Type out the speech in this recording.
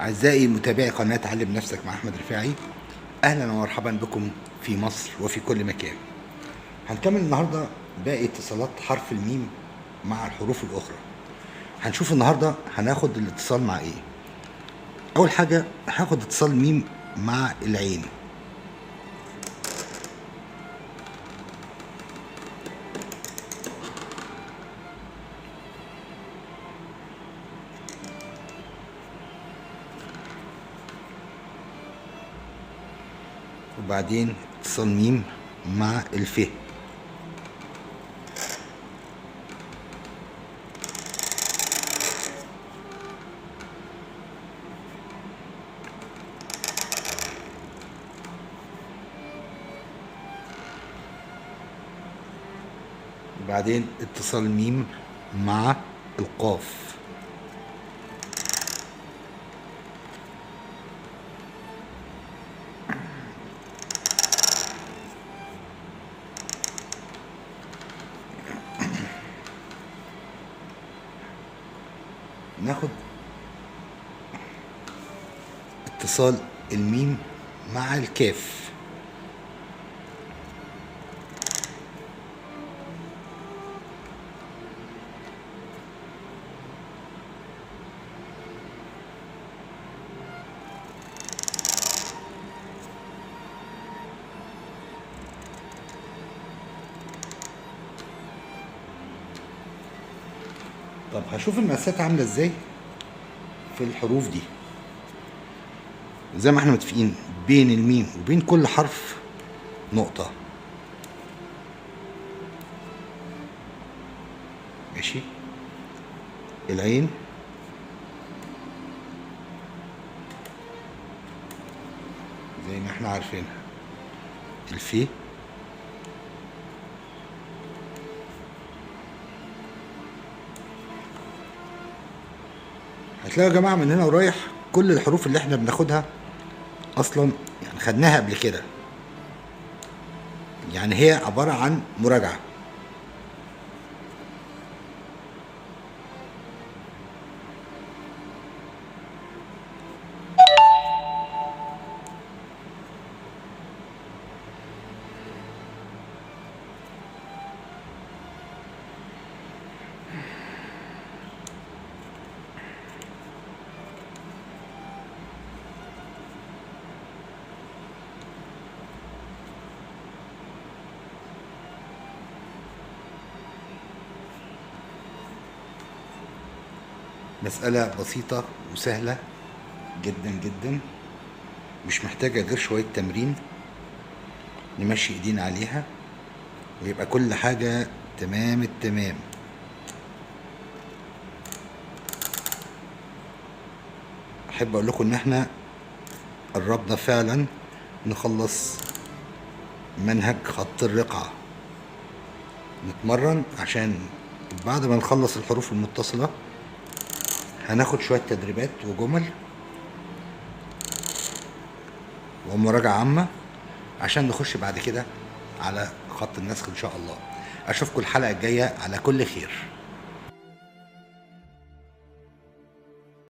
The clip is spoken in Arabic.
أعزائي متابعي قناة علم نفسك مع أحمد رفاعي، أهلا ومرحبا بكم في مصر وفي كل مكان. هنكمل النهاردة باقي اتصالات حرف الميم مع الحروف الأخرى. هنشوف النهاردة هناخد الاتصال مع إيه. أول حاجة هاخد اتصال ميم مع العين. وبعدين اتصال ميم مع الف. وبعدين اتصال ميم مع القاف. ناخد اتصال الميم مع الكاف. طب هشوف المقاسات عامله ازاي في الحروف دي. زي ما احنا متفقين بين الميم وبين كل حرف نقطة، ماشي. العين، زي ما احنا عارفينها. الفي، هتلاقوا يا جماعة من هنا ورايح كل الحروف اللي احنا بناخدها اصلا يعني خدناها قبل كده، يعني هي عبارة عن مراجعة. مسألة بسيطة وسهلة جدا جدا، مش محتاجة غير شوية تمرين نمشي ايدينا عليها ويبقى كل حاجة تمام التمام. احب اقول لكم ان احنا قربنا فعلا نخلص منهج خط الرقعة، نتمرن عشان بعد ما نخلص الحروف المتصلة هناخد شوية تدريبات وجمل ومراجعة عامة عشان نخش بعد كده على خط النسخ ان شاء الله. اشوفكم الحلقة الجاية على كل خير.